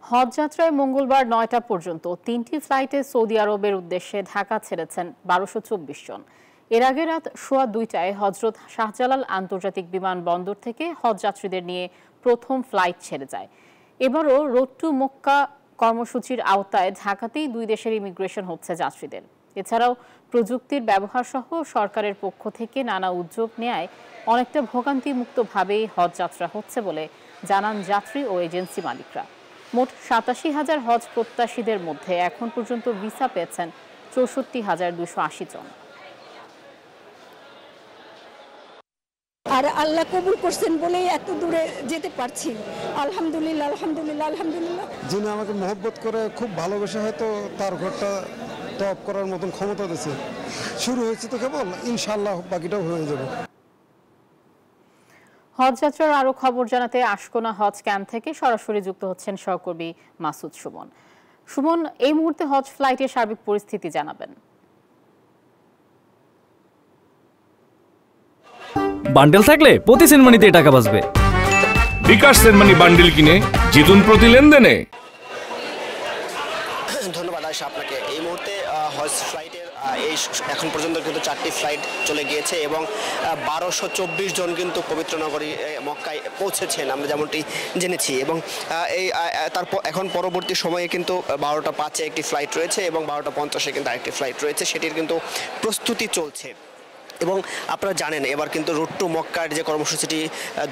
হজ যাত্রায় মঙ্গলবার ৯টা পর্যন্ত ৩টি ফ্লাইটে সৌদি আরবের উদ্দেশ্যে ঢাকা ছেড়েছেন ১২২৪ জন। এর আগে রাত সোয়া ২টায় হজরত শাহজালাল আন্তর্জাতিক বিমানবন্দর থেকে হজ যাত্রীদের নিয়ে প্রথম ফ্লাইট ছেড়ে যায়। এবারও রোড টু মক্কা কর্মসূচির আওতায় ঢাকাতেই দুই দেশের ইমিগ্রেশন হচ্ছে যাত্রীদের। এছাড়াও প্রযুক্তির ব্যবহার সহ সরকারের পক্ষ থেকে নানা উদ্যোগ নেয় অনেকটা ভোগান্তিমুক্তভাবেই হজ যাত্রা হচ্ছে বলে জানান যাত্রী ও এজেন্সি মালিকরা। মোট ৮৭,০০০ হজ প্রত্যাশীদের মধ্যে এখন পর্যন্ত ভিসা পেয়েছেন ৬৪,২৮০ জন। আর আল্লাহ কবুল করছেন বলেই এত দূরে যেতে পারছি। আলহামদুলিল্লাহ, আলহামদুলিল্লাহ, আলহামদুলিল্লাহ। যিনি আমাকে মহব্বত করে খুব ভালোবেসে হয়তো তার ঘরটা টপ করার মতন ক্ষমতা দিয়েছে। শুরু হয়েছে তো কেবল, ইনশাআল্লাহ বাকিটাও হয়ে যাবে। হজ যাত্রার আরো খবর জানাতে আশকোনা হজ ক্যাম্প থেকে সরাসরি যুক্ত হচ্ছেন সহকর্মী মাসুদ সুমন। সুমন, এই মুহূর্তে হজ ফ্লাইটের সার্বিক পরিস্থিতি জানাবেন। বান্ডেল থাকলে প্রতি সেনমানিতে টাকা বাঁচবে। বিকাশ সেনমানি বান্ডেল কিনে জিতুন প্রতি লেনদেনে। ধন্যবাদ আয়েশা আপনাকে। এই মুহূর্তে হজ ফ্লাইটের এখন পর্যন্ত কিন্তু 4টি ফ্লাইট চলে গিয়েছে এবং ১২২৪ জন কিন্তু পবিত্র নগরী মক্কায় পৌঁছেছেন, আমরা যেমনটি জেনেছি। এবং তারপর এখন পরবর্তী সময়ে কিন্তু ১২টা ৫-এ একটি ফ্লাইট রয়েছে এবং ১২টা ৫০-এ কিন্তু আরেকটি ফ্লাইট রয়েছে, সেটির কিন্তু প্রস্তুতি চলছে। এবং আপনারা জানেন এবার কিন্তু রুট টু মক্কার যে কর্মসূচিটি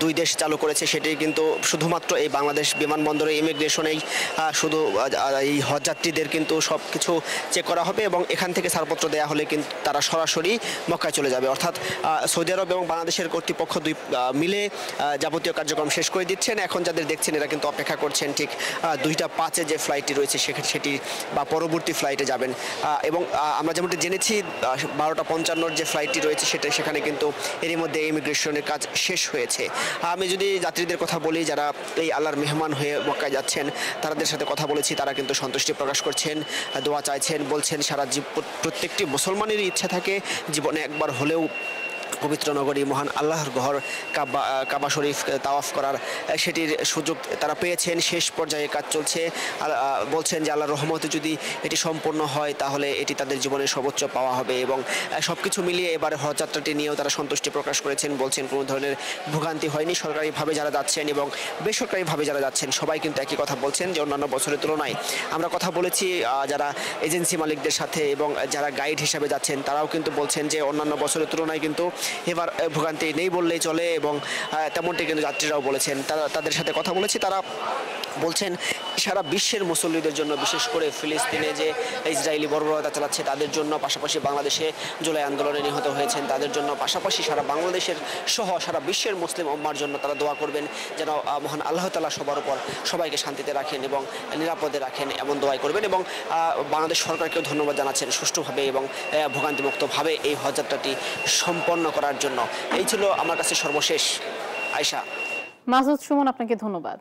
দুই দেশ চালু করেছে সেটি কিন্তু শুধুমাত্র এই বাংলাদেশ বিমানবন্দরে ইমিগ্রেশনেই শুধু এই হজযাত্রীদের কিন্তু সব কিছু চেক করা হবে এবং এখান থেকে ছাড়পত্র দেওয়া হলে কিন্তু তারা সরাসরি মক্কায় চলে যাবে। অর্থাৎ সৌদি আরব এবং বাংলাদেশের কর্তৃপক্ষ দুই মিলে যাবতীয় কার্যক্রম শেষ করে দিচ্ছেন। এখন যাদের দেখছেন এরা কিন্তু অপেক্ষা করছেন ঠিক 2টা 5-এ যে ফ্লাইটটি রয়েছে সেটি বা পরবর্তী ফ্লাইটে যাবেন। এবং আমরা যেমনটি জেনেছি 12টা 55-র যে ফ্লাইটটি রয়েছে সেখানে কিন্তু এরই মধ্যে ইমিগ্রেশনের কাজ শেষ হয়েছে। আমি যদি যাত্রীদের কথা বলি যারা এই আল্লাহর মেহমান হয়ে মক্কায় যাচ্ছেন তাদের সাথে কথা বলেছি, তারা কিন্তু সন্তুষ্টি প্রকাশ করছেন, দোয়া চাইছেন, বলছেন সারা প্রত্যেকটি মুসলমানেরই ইচ্ছা থাকে জীবনে একবার হলেও পবিত্র নগরী মহান আল্লাহর ঘর কাবা শরীফ তাওয়াফ করার সেটির সুযোগ তারা পেয়েছেন। শেষ পর্যায়ে কাজ চলছে। বলছেন যে আল্লাহর রহমতে যদি এটি সম্পূর্ণ হয় তাহলে এটি তাদের জীবনের সর্বোচ্চ পাওয়া হবে এবং সব কিছু মিলিয়ে এবার হজযাত্রাটি নিয়েও তারা সন্তুষ্টি প্রকাশ করেছেন। বলছেন কোনো ধরনের ভোগান্তি হয়নি। সরকারিভাবে যারা যাচ্ছেন এবং বেসরকারিভাবে যারা যাচ্ছেন সবাই কিন্তু একই কথা বলছেন যে অন্যান্য বছরের তুলনায়। আমরা কথা বলেছি যারা এজেন্সি মালিকদের সাথে এবং যারা গাইড হিসাবে যাচ্ছেন তারাও কিন্তু বলছেন যে অন্যান্য বছরের তুলনায় কিন্তু এবার ভোগান্তি নেই বললেই চলে এবং তেমনটি কিন্তু যাত্রীরাও বলেছেন। তাদের সাথে কথা বলেছি, তারা বলছেন সারা বিশ্বের মুসল্লিদের জন্য, বিশেষ করে ফিলিস্তিনে যে ইসরায়েলি বর্বরতা চালাচ্ছে তাদের জন্য, পাশাপাশি বাংলাদেশে জুলাই আন্দোলনে নিহত হয়েছেন তাদের জন্য, পাশাপাশি সারা বাংলাদেশের সহ সারা বিশ্বের মুসলিম উম্মার জন্য তারা দোয়া করবেন যেন মহান আল্লাহ তাআলা সবার উপর সবাইকে শান্তিতে রাখেন এবং নিরাপদে রাখেন, এমন দোয়াই করবেন। এবং বাংলাদেশ সরকারকেও ধন্যবাদ জানাচ্ছেন সুষ্ঠুভাবে এবং ভোগান্তিমুক্তভাবে এই হজযাত্রাটি সম্পন্ন করার জন্য। এই ছিল আমার কাছে সর্বশেষ। আয়েশা। মাসুদ সুমন, আপনাকে ধন্যবাদ।